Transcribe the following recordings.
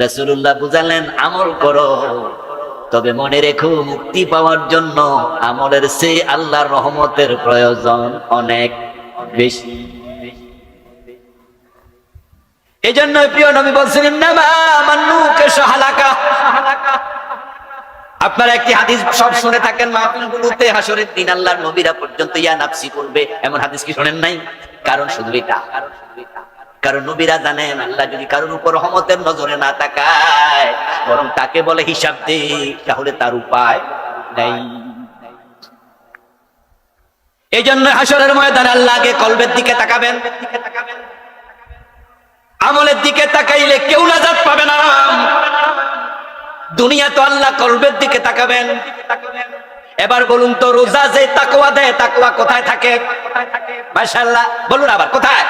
রাসূলুল্লাহ বুঝালেন আমল করো, তবে মনে রেখো মুক্তি পাওয়ার জন্য আমলের চেয়ে আল্লাহর রহমতের প্রয়োজন অনেক বেশি। এই জন্য প্রিয় নবী বলছেন ইন্নামা মান্নুকা শাহালাকা। আপনারা একটি হাদিস সব শুনে থাকেন মাহফিলগুলোতে, হাসরের দিন আল্লাহর নবীরা পর্যন্ত ইয়া নাফসি করবে, এমন হাদিস কি শুনেন নাই? কারণ শুধু এটা, কারণ নবীরা জানেন আল্লাহ যদি কারোর উপর রহমতের নজরে না তাকায়, বরং তাকে বলে হিসাব দে, তাহলে তার উপায় নাই। এই জন্য হাসরের ময়দানে আল্লাহ আগে কলবের দিকে তাকাবেন। আমলের দিকে তাকাইলে কেউ নাজাত পাবে না। দুনিয়া তো আল্লাহ কলবের দিকে তাকাবেন। এবার বলুন তো, রোজা যে তাকওয়া দেয়, তাকওয়া কোথায় থাকে? মাশাআল্লাহ বলুন আবার, কোথায়?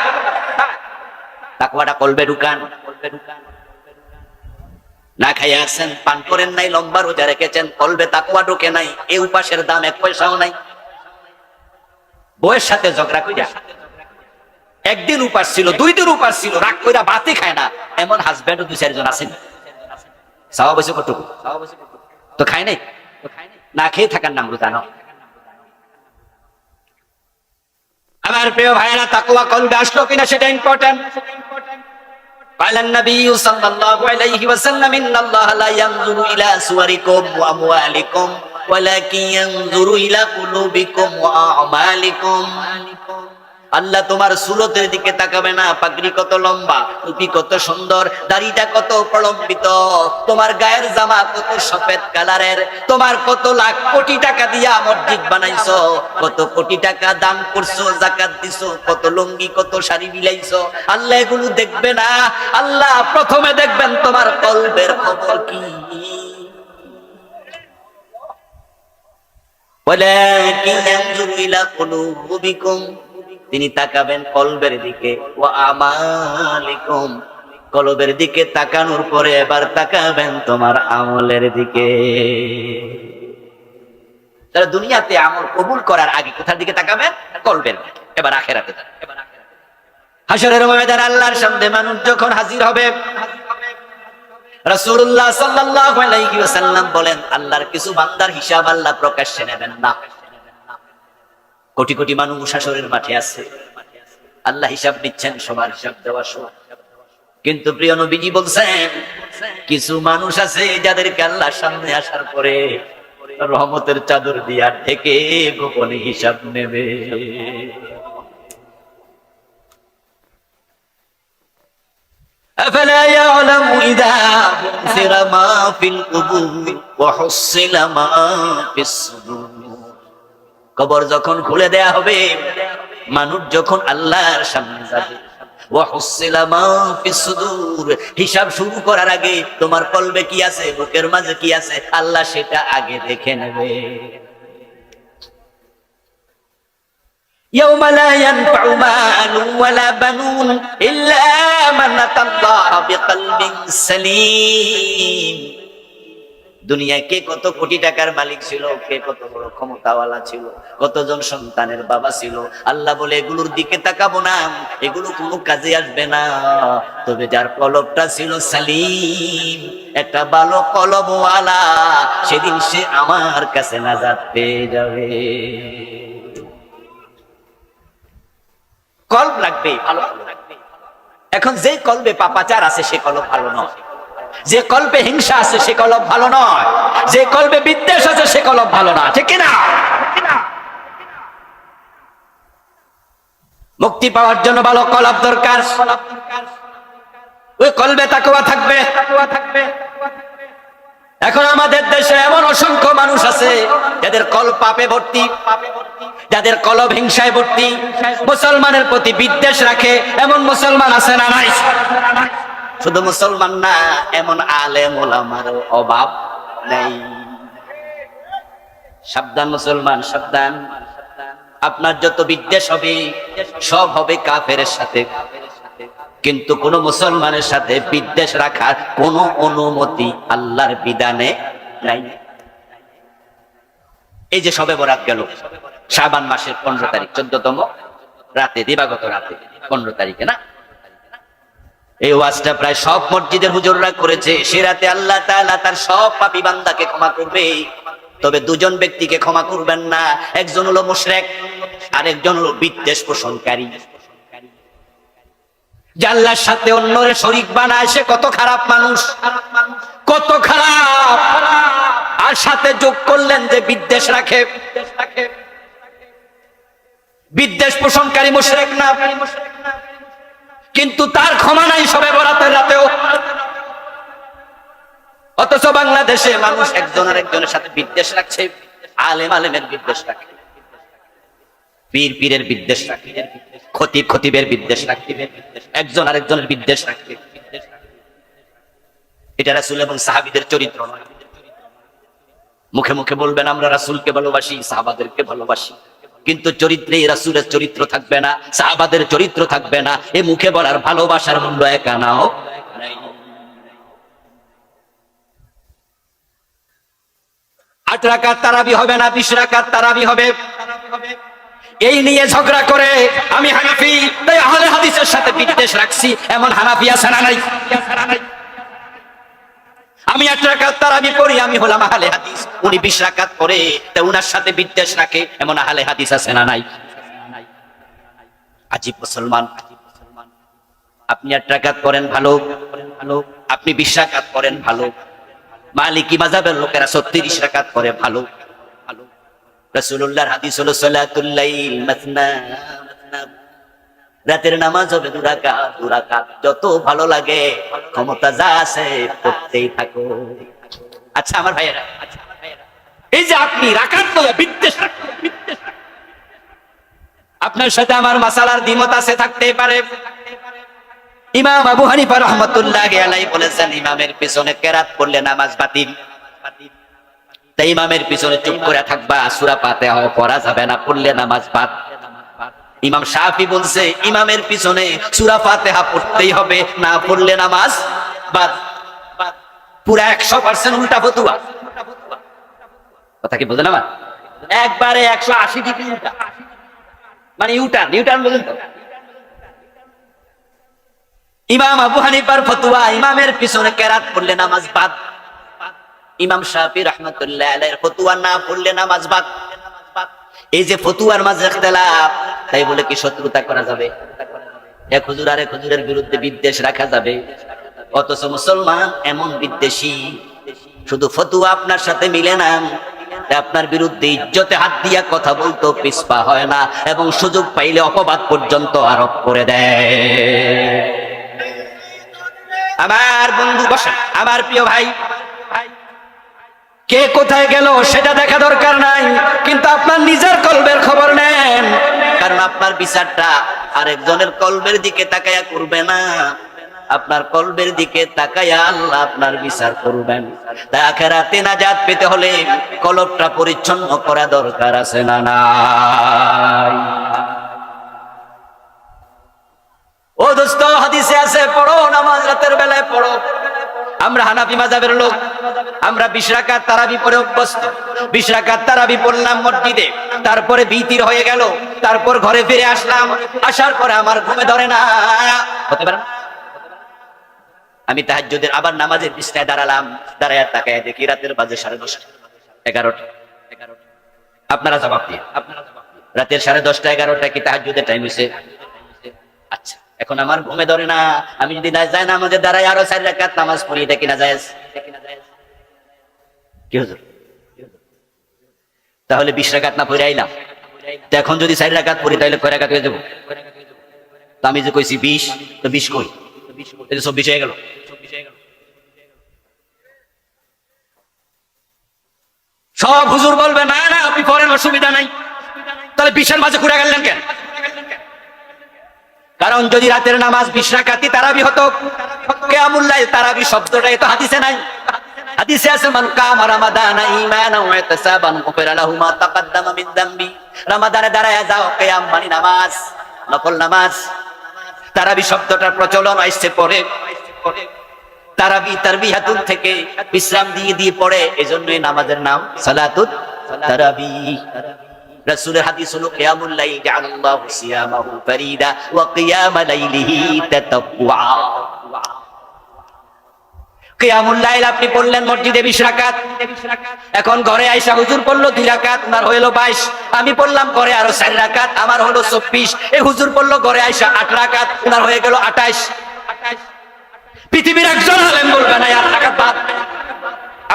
তাকওয়াটা কলবে ঢুকান। না খাইয়া আছেন, পান করেন নাই, লম্বা রোজা রেখেছেন, কলবে তাকওয়া ঢোকে নাই, এই উপাসের দাম এক পয়সাও নাই। বউয়ের সাথে ঝগড়া কইরা একদিন উপাস ছিল, 2 দিন উপাস ছিল, রাগ কইরা ভাতই খায় না, এমন হাজবেন্ড 2-4 জন আছেন। সওয়াব হইছে কতটুকু? তো খায় নাই, না খেয়ে থাকার নাম রোজা না। আমার প্রিয় ভাইরা, তাকওয়া কলবে আসলো কিনা সেটা ইম্পর্টেন্ট। قال النبي صلى الله عليه وسلم إن الله لا ينظر إلى صوركم وأموالكم ولكن ينظر إلى قلوبكم وأعمالكم। আল্লাহ তোমার সুরতের দিকে তাকাবে না, পাগড়ি কত লম্বা, টুপি কত সুন্দর, দাড়িটা কত প্রলম্বিত, তোমার গায়ের জামা কত সফেদ কালারের, তোমার কত লাখ কোটি টাকা দিয়া মসজিদ বানাইছো, কত কোটি টাকা দান করছো, যাকাত দিছো, কত লুঙ্গি কত শাড়ি বিলাইছো, আল্লাহ এগুলো দেখবে না। আল্লাহ প্রথমে দেখবেন তোমার কলবের খবর কি। ওয়ালাকিন ইয়ানজুরু ইলা কুলুবিকুম, তিনি তাকাবেন কলবের দিকে, ওয়া আমালিকুম, কলবের দিকে তাকানোর পরে এবার তাকাবেন তোমার আমলের দিকে। তাহলে দুনিয়াতে আমল কবুল করার আগে কোথার দিকে তাকাবেন? কলবের দিকে। এবার আখিরাতে যান। হাসরের ময়দানে আল্লাহর সামনে মানুষ যখন হাজির হবে, রাসূলুল্লাহ সাল্লাল্লাহু আলাইহি ওয়াসাল্লাম বলেন আল্লাহর কিছু বান্দার হিসাব আল্লাহ প্রকাশ্যে নেবেন না। কোটি কোটি মানুষ হাসরের মাঠে আছে, আল্লাহ হিসাব নিচ্ছেন, সবার হিসাব দেওয়া সব। কিন্তু প্রিয় নবীজি বলছেন কিছু মানুষ আছে যাদেরকে আল্লাহর সামনে আসার পরে রহমতের চাদর দিয়া ঢেকে গোপনে হিসাব নেবে। أفلا يعلم إذا بعثر ما في القبور وحصل ما في الصدور। কবর যখন খুলে দেয়া হবে, মানুষ যখন আল্লাহর সামনে যাবে, ওয়াহুসিলা মা ফিস সুদূর, হিসাব শুরু করার আগে তোমার কলবে কি আছে, বুকের মাঝে কি আছে, আল্লাহ সেটা আগে দেখে নেবে। ইয়াউমা লা ইয়ানফাউ মালুন ওয়ালা বানুন ইল্লা মান আতাল্লাহা বিকলবিন সালিম। দুনিয়ায় কে কত কোটি টাকার মালিক ছিল, কে কত বড় ক্ষমতাওয়ালা ছিল, কতজন সন্তানের বাবা ছিল, আল্লাহ বলে এগুলোর দিকে তাকাবো না, এগুলো কোনো কাজে আসবে না। তবে যার কলবটা ছিল সালিম, একটা ভালো কলবওয়ালা, সেদিন সে আমার কাছে নাজাত পেয়ে যাবে। কলব লাগবে ভালো। এখন যে কলবে পাপাচার আছে সে কলব ভালো নয়, যে কলবে হিংসা আছে সে কলব ভালো নয়, যে কলবে বিদ্বেষ আছে সে কলব ভালো না, ঠিক কিনা? মুক্তি পাওয়ার জন্য ভালো কলব দরকার। ওই কলবে তাকওয়া থাকবে। এখন আমাদের দেশে এমন অসংখ্য মানুষ আছে যাদের কলব পাপে ভর্তি, যাদের কলব হিংসায় ভর্তি, মুসলমানের প্রতি বিদ্বেষ রাখে, এমন মুসলমান আছে না নাই? শুধু মুসলমান না, এমন আলেম ওলামারও অভাব নেই। সাবধান মুসলমান, সাবধান। আপনার যত বিদ্বেষ হবে সব হবে কাফেরের সাথে, কিন্তু কোন মুসলমানের সাথে বিদ্বেষ রাখার কোন অনুমতি আল্লাহর বিধানে নাই। এই যে শবে বরাত গেল, শাবান মাসের 15 তারিখ, 14তম রাতে, দিবাগত রাতে 15 তারিখে না, এই ওয়াজটা প্রায় সব মসজিদের হুজুররা করেছে। সে রাতে আল্লাহ তাআলা তার সব পাপী বান্দাকে ক্ষমা করবে, তবে দুজন ব্যক্তিকে ক্ষমা করবেন না। একজন হলো মুশরিক, আর একজন হলো বিদ্বেষ পোষণকারী। যে আল্লাহর সাথে অন্যরে শরীক বানায় সে কত খারাপ মানুষ, কত খারাপ। আর সাথে যোগ করলেন যে বিদ্বেষ রাখে, বিদ্বেষ পোষণকারী মুশরিক না, কিন্তু তার ক্ষমা নাই শবে বরাতের রাতেও। অথচ বাংলাদেশে মানুষ একজন আর একজনের সাথে বিদ্বেষ রাখছে, আলেম আলেমের বিদ্বেষ রাখে, পীর পীরের বিদ্বেষ রাখে, খতিব খতিবের বিদ্বেষ রাখে, একজন আরেকজনের বিদ্বেষ রাখে। এটা রাসূল এবং সাহাবীদের চরিত্র নয়। মুখে মুখে বলবেন আমরা রাসূলকে ভালোবাসি, সাহাবাদেরকে ভালোবাসি, কিন্তু চরিত্রে রাসূলের চরিত্র থাকবে না, সাহাবাদের চরিত্র থাকবে না। এ মুখে বলার ভালোবাসার মূল্য এক আনাও নাই। 8 রাকাত তারাবি হবে না 20 রাকাত তারাবি হবে, এই নিয়ে ঝগড়া করে আমি হানাফি তাই আহলে হাদিসের সাথে বিদ্বেষ রাখছি, এমন হানাফি আছে না নাই? আমি 8 রাকাত তারাবি পড়ি, আমি হলাম আহলে হাদিস। উনি 20 রাকাত পড়ে তাই উনার সাথে বিদ্বেষ রাখে, এমন আহলে হাদিস আছে না নাই? আজীব মুসলমান। আপনি 8 রাকাত পড়েন ভালো, আপনি 20 রাকাত পড়েন ভালো। মালিকি মাযহাবের লোকেরা 36 রাকাত পড়ে ভালো। রাসূলুল্লাহর হাদিস হলো সালাতুল লাইল মাসনা মাসনা, রাতের নামাজ হবে 2 রাকাত 2 রাকাত। যত ভালো লাগে ক্ষমতা যা আছে পড়তেই থাকো। আচ্ছা আমার ভাইয়েরা, এই যে আপনি রাকাত বলে বিদ্বেষ রাখেন, আপনার সাথে আমার মাসালার দ্বিমত আছে, থাকতেই পারে। ইমাম আবু হানিফা রাহমাতুল্লাহি আলাইহি বলেছেন ইমামের পিছনে কেরাত পড়লে নামাজ বাতিল। তাই ইমামের পিছনে চুপ করে থাকবা, সূরা ফাতিহা পড়া যাবে না, পড়লে নামাজ বাদ। ইমাম শাফি বলছে ইমামের পিছনে সূরা ফাতিহা পড়তেই হবে, না পড়লে নামাজ বাদ। পুরা 100% উল্টা ফতোয়া। কথা কি বুঝলেন আমার? একবারে 180 ডিগ্রি উল্টা, মানে ইউটার্ন বলেন তো। ইমাম আবু হানিফার ফতোয়া ইমামের পিছনে কেরাত পড়লে নামাজ বাদ। ইমাম শাফি রাহমাতুল্লাহ আলাইহির ফতোয়া না পড়লে নামাজ বাদ। এই যে ফতোয়ার মাঝে ইখতিলাফ, তাই বলে কি শত্রুতা করা যাবে? এক হুজুর আর এক হুজুরের বিরুদ্ধে বিদ্বেষ রাখা যাবে? অথচ মুসলমান এমন বিদ্বেষী, শুধু ফতোয়া আপনার সাথে মিলে না, আপনার বিরুদ্ধে ইজ্জতে হাত দিয়া কথা বলতো পিছপা হয় না, এবং সুযোগ পাইলে অপবাদ পর্যন্ত আরোপ করে দেয়। আমার বন্ধু বসেন, আমার প্রিয় ভাই, কে কোথায় গেল সেটা দেখা দরকার নাই, কিন্তু আপনার নিজের কলবের খবর নেন। কারণ আপনার বিচারটা আরেকজনের কলবের দিকে তাকায়া করবে না, আপনার কলবের দিকে তাকায়া আল্লাহ আপনার বিচার করবেন। তাই আখিরাতে নাজাত পেতে হলে কলবটা পরিচ্ছন্ন করা দরকার আছে না নাই? ও দোস্ত, হাদিসে আছে পড়ো, নামাজ রাতের বেলায় পড়ো। আমরা হানাফি মাযহাবের লোক, আমরা 20 রাকাত তারাবি পড়ে অভ্যস্ত। 20 রাকাত তারাবি পড়লাম মসজিদে, তারপরে বিতির হয়ে গেল, তারপর ঘরে ফিরে আসলাম। আসার পরে আমার ঘুমে ধরে না, হতে পারে না। আমি তাহাজ্জুদের আবার নামাজের বিছানায় দাঁড়ালাম, দাঁড়ায় তাকায় দেখি রাতের বাজে 10:30 11টা। আপনারা জবাব দিয়ে, রাতের 10:30 11টা কি তাহাজ্জুদের টাইম হইছে? আচ্ছা, এখন আমার ঘুমে ধরে না, আমি যদি না যাই নামাজে দাঁড়াই আরো 4 রাকাত নামাজ পড়ি, এটা কি না জায়েজ? কি হুজুর? তাহলে 20 রাকাত না পড়ে আইলাম, তো এখন যদি 4 রাকাত পড়ি তাহলে কয় রাকাত হয়ে যাব? তো আমি যে কইছি 20, তো 20 কই? এটা 24 হয়ে গেল। সব হুজুর বলবে না না আপনি পড়েন, অসুবিধা নাই। তাহলে 20-এর মাঝে ঘুরে গেলেন কেন? কারণ যদি রাতের নামাজ 20 রাকাতই তারাবি হতো, কিয়ামুল লাইল তারাবি শব্দটা তো হাদিসে নাই। হাদিসে আছে মান কামা রমাদানা ঈমানান ওয়া ইহতিসাবান গুফিরা লাহু মা তাকাদ্দামা মিন যামবি। রমাদানে দাঁড়ায়া যাও, কিয়াম মানে নামাজ, নফল নামাজ। তারাবি শব্দটার প্রচলন আসছে পরে, তারাবি তারবিহাতুন থেকে বিশ্রাম দিয়ে দিয়ে পড়ে, এজন্যই নামাজের নাম সালাতুত তারাবি। রাসূলের হাদিস হলো কিয়ামুল লাইল জাআলাল্লাহু সিয়ামাহু ফারিদা ওয়া কিয়ামা লাইলিহি তাতাওয়া। কিয়ামুল লাইল আপনি পড়লেন মসজিদে 20 রাকাত, এখন ঘরে আইসা হুজুর পড়লো 2 রাকাত, ওনার হইলো 22, আমি পড়লাম ঘরে আরো 4 রাকাত, আমার হলো 24, এই হুজুর পড়লো ঘরে আইসা 8 রাকাত, ওনার হয়ে গেল 28। পৃথিবীর একজন আলেম বলবে না 8 রাকাত বাদ,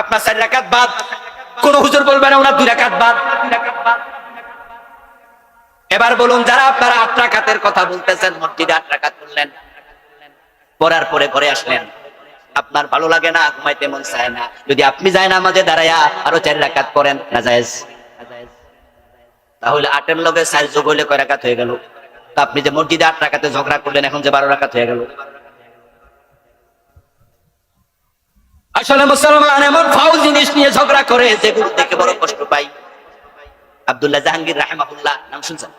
আপনার 4 রাকাত বাদ, কোন হুজুর বলবে না ওনার 2 রাকাত বাদ। এবার বলুন, যারা আপনারা 8 রাকাতের কথা বলতেছেন, মসজিদে 8 রাকাত পড়লেন, পড়ার পরে ঘরে আসলেন, আপনার ভালো লাগে না, ঘুমাইতে মন চায় না, যদি আপনি যায় না মাঝে দাঁড়ায়া আরো 4 রাকাত পড়েন, না জায়েজ? তাহলে 8 এর লগে 4 যোগ হইলে কয় রাকাত হয়ে গেল? তা আপনি যে মসজিদে 8 রাকাতে ঝগড়া করলেন, এখন যে 12 রাকাত হয়ে গেল। আসলে মুসলমান এমন ফাউল জিনিস নিয়ে ঝগড়া করে যেগুলো দেখে বড় কষ্ট পাই। আব্দুল্লাহ জাহাঙ্গীর রাহিমাহুল্লাহ নাম শুনছেন?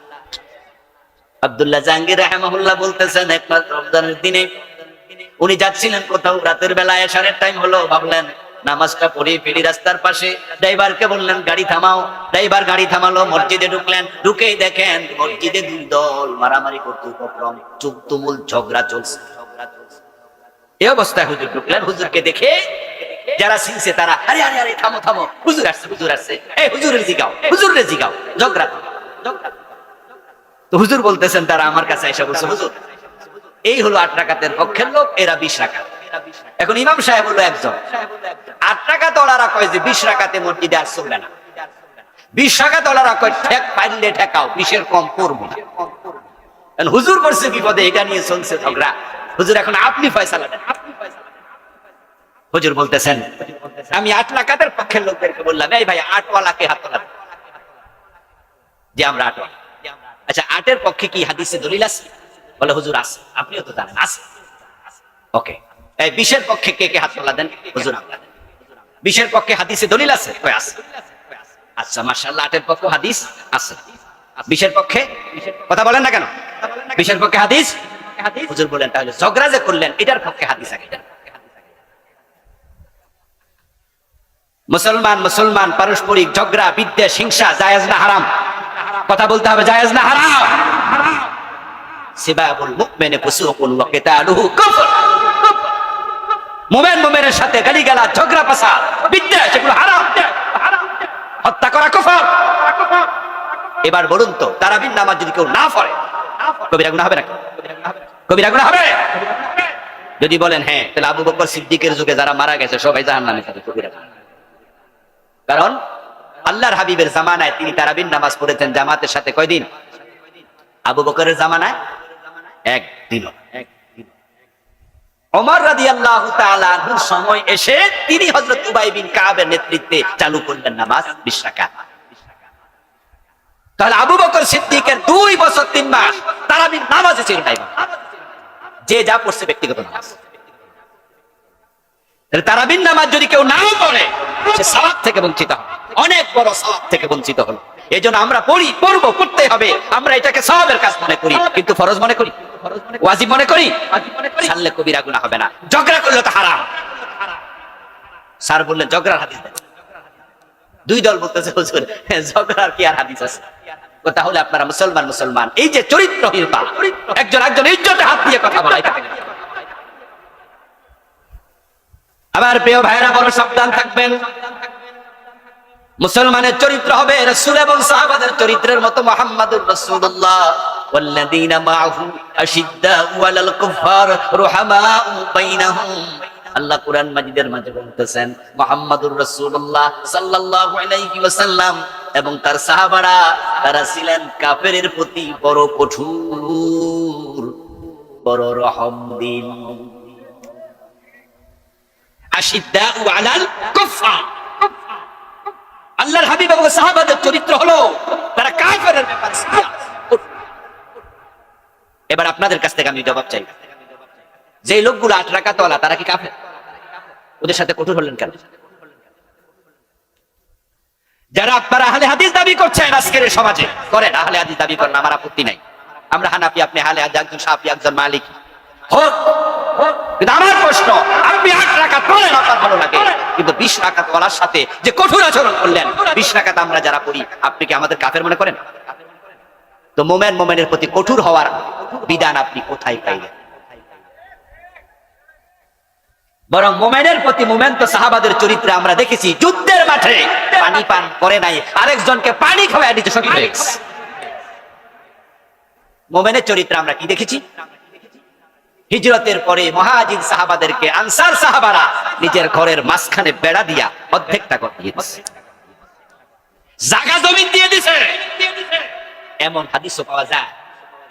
আব্দুল্লাহ জাহাঙ্গীর রাহিমাহুল্লাহ বলতেছেন, একমাত্র রমজানের দিনে উনি যাচ্ছিলেন কোথাও, রাতের বেলা এশারের টাইম হলো, ভাবলেন নামাজটা পড়ে ফিরি, রাস্তার পাশে ড্রাইভারকে বললেন গাড়ি থামাও, ড্রাইভার গাড়ি থামালো, মসজিদে ঢুকলেন, ঢুকেই দেখেন মসজিদে 2 দল মারামারি করতে উপক্রম, চুপ তুমুল ঝগড়া চলছে। এই অবস্থায় হুজুর ঢুকলেন, হুজুরকে দেখে যারা চিনছে তারা আরে আরে আরে থামো থামো, হুজুর আসছে, হুজুর আসছে, এই হুজুরের জিগাও, হুজুরের জিগাও, ঝগড়া। তো হুজুর বলতেছেন, তারা আমার কাছে এসে বলছে, হুজুর এই হলো 8 রাকাতের পক্ষের লোক, এরা 20 রাকাত। এখন ইমাম সাহেব হলো একজন, 8 রাকাত ওলারা কয় যে 20 রাকাতে মসজিদে আর চলবে না, 20 রাকাত ওলারা কয় ঠেক পাইলে ঠেকাও, 20 এর কম করবো না। হুজুর পড়ছে বিপদে, এটা নিয়ে চলছে ঝগড়া, হুজুর এখন আপনি ফয়সালা দেন। হুজুর বলতেছেন, আমি 8 রাকাতের পক্ষের লোকদেরকে বললাম, এই ভাই 8 ওয়ালাকে হাত তোলা, যে আমরা 8 ওয়ালা। আচ্ছা 8 এর পক্ষে কি হাদিসে দলিল আছে? বলে হুজুর আছে। আপনিও তো জানেন আছে। ওকে, এই 20 এর পক্ষে কে কে হাত তোলা দেন? হুজুর আমরা দেন। 20 এর পক্ষে হাদিসে দলিল আছে? কই আছে। আচ্ছা মাশাআল্লাহ, 8 এর পক্ষে হাদিস আছে, 20 এর পক্ষে কথা বলেন না কেন? 20 এর পক্ষে হাদিস। হুজুর বলেন, তাহলে ঝগড়া যে করলেন এটার পক্ষে হাদিস আছে। মুসলমান মুসলমান পারস্পরিক ঝগড়া, বিদ্বেষ, হিংসা জায়েজ না হারাম? কথা বলতে হবে, জায়েজ না হারাম? সিবাবুল মুমিনি ফুসুকুন ওয়া কিতালুহু কুফর। মুমিন মুমিনের সাথে গালিগালাজ, ঝগড়া ফাসাদ, বিদ্বেষ, এগুলো হারাম। হত্যা করা কুফর। এবার বলুন তো, তারাবির নামাজ যদি কেউ না পড়ে কবিরা গুনাহ হবে নাকি? কবিরা গুনাহ হবে? যদি বলেন হ্যাঁ, তাহলে আবু বকর সিদ্দিকের যুগে যারা মারা গেছে সবাই জাহান্নামে যাবে, কবিরা গুনাহ। কারণ আল্লাহর হাবিবের জামানায় তিনি তারাবির নামাজ পড়েছেন জামাতের সাথে কয়দিন? আবু বকরের জামানায় একদিন। ওমর রাদিয়াল্লাহু তাআলা আনহুর সময় এসে তিনি হযরত উবাই বিন কাবের নেতৃত্বে চালু করলেন নামাজ 20 রাকাত। তাহলে আবু বকর সিদ্দিকের 2 বছর 3 মাস তারাবির নামাজে ছিল না। যে যা পড়ছে ব্যক্তিগত নামাজ। তারাবির নামাজ যদি কেউ না পড়ে সে সওয়াব থেকে বঞ্চিত হবে, অনেক বড় সওয়াব থেকে বঞ্চিত হলো। এজন্য আমরা পড়বো, পড়তে হবে। আমরা এটাকে সওয়াবের কাজ মনে করি, কিন্তু ফরজ মনে করি, ওয়াজিব মনে করি। ছাড়লে কবিরা গুনাহ হবে না, ঝগড়া করলে তো হারাম। স্যার বললেন ঝগড়ার হাদিস দেন। 2 দল বলতেছে হুজুর ঝগড়ার কি আর হাদিস আছে? তাহলে আপনারা মুসলমান এই যে চরিত্রহীনতা, একজন ইজ্জতে হাত দিয়ে কথা বলা, আমার প্রিয় ভাইরা বড় সাবধান থাকবেন। মুসলমানের চরিত্র হবে রাসূল এবং সাহাবাদের চরিত্রের মতো। মুহাম্মাদুর রাসূলুল্লাহ ওয়াল্লাযীনা মাআহু আশিদ্দাউ আলাল কুফার রুহামাউ বাইনাহুম। আল্লাহ কুরআন মাজিদের মাঝে বলতেছেন মুহাম্মাদুর রাসূলুল্লাহ সাল্লাল্লাহু আলাইহি ওয়াসাল্লাম এবং তার সাহাবারা তারা ছিলেন কাফেরের প্রতি বড় কঠোর, বড় রহমদিল। আশিদ্দাউ আলাল কুফার, আল্লাহর হাবিব এবং সাহাবাদের চরিত্র হলো তারা কাফেরের ব্যাপারে সিরিয়াস। এবার আপনাদের কাছ থেকে আমি জবাব চাই, যে লোকগুলো 8 রাকাত ওয়ালা তারা কি কাফের? ওদের সাথে কঠোর হলেন কেন? যারা আপনারা আহলে হাদিস দাবি করছেন আজকের সমাজে, করেন, আহলে হাদিস দাবি করেন, আমার আপত্তি নাই। আমরা হানাফি, আপনি আহলে হাদিস, একজন শাফি, একজন মালিকি হোক। কিন্তু আমার প্রশ্ন, আপনি 8 রাকাত পড়েন, আপনার ভালো লাগে, কিন্তু 20 রাকাত ওয়ালার সাথে যে কঠোর আচরণ করলেন, 20 রাকাত আমরা যারা পড়ি, আপনি কি আমাদের কাফের মনে করেন? তো মুমিনের প্রতি কঠোর হওয়ার বিধান আপনি কোথায় পাইলেন? বরং মোমেনের প্রতি মোমেন তো সাহাবাদের চরিত্রে আমরা দেখেছি যুদ্ধের মাঠে পানি পান করে নাই, আরেকজনকে পানি খাওয়ায় দিতে শহীদ হয়ে গেছে। মোমেনের চরিত্রে আমরা কি দেখেছি? হিজরতের পরে মুহাজির সাহাবাদেরকে আনসার সাহাবারা নিজের ঘরের মাঝখানে বেড়া দিয়া অর্ধেকটা করে দিয়েছে, জায়গা জমি দিয়ে দিয়েছে। এমন হাদিসও পাওয়া যায়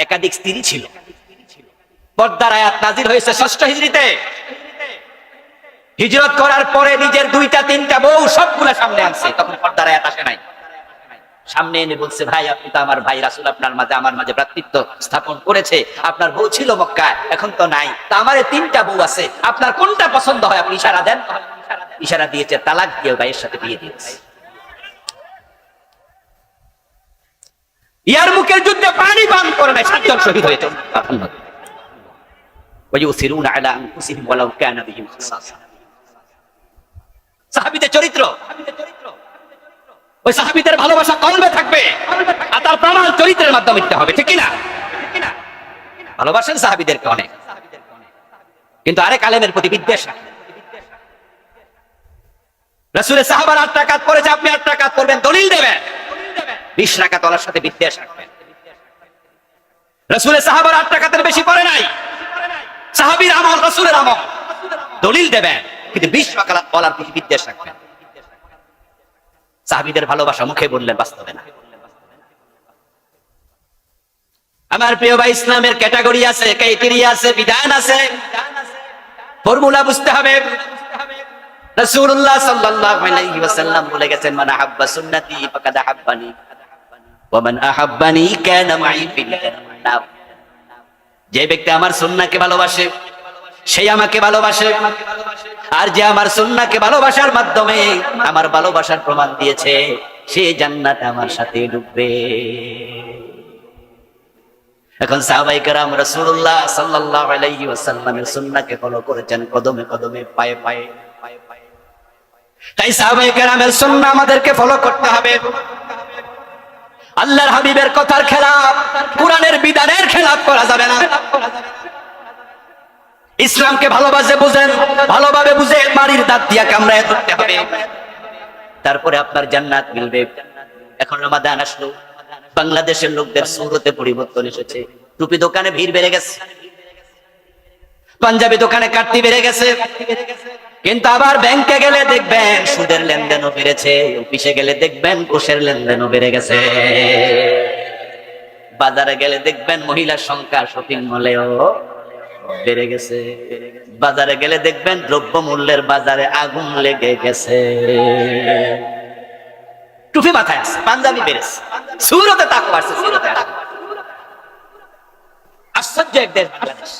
একাধিক স্ত্রী ছিল। পর্দার আয়াত নাজিল হয়েছে 6ষ্ঠ হিজরিতে। হিজরত করার পরে নিজের 2টা-3টা বউ সবগুলা সামনে আনছে, তখন পর্দার আয়াত আসে নাই। সামনে এনে বলছে, ভাই আপনি তো আমার ভাই, রাসূল আপনার মাঝে আমার মাঝে ভ্রাতৃত্ব স্থাপন করেছে, আপনার বউ ছিল মক্কায়, এখন তো নাই, তা আমারে 3টা বউ আছে, আপনার কোনটা পছন্দ হয় আপনি ইশারা দেন। ইশারা দিয়েছে, তালাক দিয়ে ভাইয়ের সাথে বিয়ে দিয়েছে। ইয়ারমুকের যুদ্ধে পানি পান করে নাই, 7 জন শহীদ হয়েছে। ওয়ায়ুসিরুনা আলা আনফুসিহিম ওয়ালাউ কানা বিহিম খাসাসা। সাহাবীদের চরিত্র, ওই সাহাবীদের ভালোবাসা কলবে থাকবে, আর তার প্রমাণ চরিত্রের মাধ্যমে দিতে হবে, ঠিক কি না? ভালোবাসেন সাহাবীদেরকে অনেক, কিন্তু আরেক আলেমের প্রতি বিদ্বেষ রাখেন। রাসূলের সাহাবারা 8 রাকাত পড়েছে, আপনি 8 রাকাত পড়বেন, দলিল দেবেন। 20 রাকাত ওয়ালার সাথে বিদ্বেষ রাখবেন। রাসূলের সাহাবারা 8 রাকাতের বেশি পড়ে নাই, সাহাবীর আমল রাসূলের আমল, দলিল দেবেন, কিন্তু 20 রাকাত ওয়ালার প্রতি বিদ্বেষ রাখবেন। সাহাবীদের ভালোবাসা মুখে বললেন, বাস্তবে না। আমার প্রিয় ভাই, ইসলামের ক্যাটাগরি আছে, ক্রাইটেরিয়া আছে, বিধান আছে, ফর্মুলা বুঝতে হবে। রাসূলুল্লাহ সাল্লাল্লাহু আলাইহি ওয়াসাল্লাম বলে গেছেন, মান আহাব্বা সুন্নতি ফাকাদ আহাব্বানি ওয়া মান আহাব্বানি কানা মাই ফিল জান্নাহ। যে ব্যক্তি আমার সুন্নাহকে ভালোবাসে সে আমাকে ভালোবাসে, আর যে আমার সুন্নাহকে ভালোবাসার মাধ্যমে আমার ভালোবাসার প্রমাণ দিয়েছে সে জান্নাতে আমার সাথে ঢুকবে। এখন সাহাবায়ে কেরাম রাসূলুল্লাহ সাল্লাল্লাহু আলাইহি ওয়াসাল্লামের সুন্নাহকে ফলো করেছেন কদমে কদমে, পায়ে পায়ে। তাই সাহাবায়ে কেরামের সুন্নাহ আমাদেরকে ফলো করতে হবে। আল্লাহর হাবিবের কথার খেলাফ, কোরআনের বিধানের খেলাফ করা যাবে না। ইসলামকে ভালোবাসে বুঝেন, ভালোভাবে বুঝে বাড়ির দাঁত দিয়া কামড়ায় ধরতে হবে, তারপরে আপনার জান্নাত মিলবে। এখন রমাদান আসলো, বাংলাদেশের লোকদের সুরতে পরিবর্তন এসেছে। টুপি দোকানে ভিড় বেড়ে গেছে, পাঞ্জাবি দোকানে কাটতি বেড়ে গেছে, কিন্তু আবার ব্যাংকে গেলে দেখবেন সুদের লেনদেনও বেড়েছে, অফিসে গেলে দেখবেন ঘুষের লেনদেনও বেড়ে গেছে, বাজারে গেলে দেখবেন মহিলার সংখ্যা শপিং মলেও বেড়ে গেছে, বাজারে গেলে দেখবেন দ্রব্য মূল্যের বাজারে আগুন লেগে গেছে। টুপি মাথায় আছে, পাঞ্জাবি বেড়েছে, সুরতে তাকওয়া আছে, সুরতে আশ্চর্য এক দেশ বাংলাদেশ।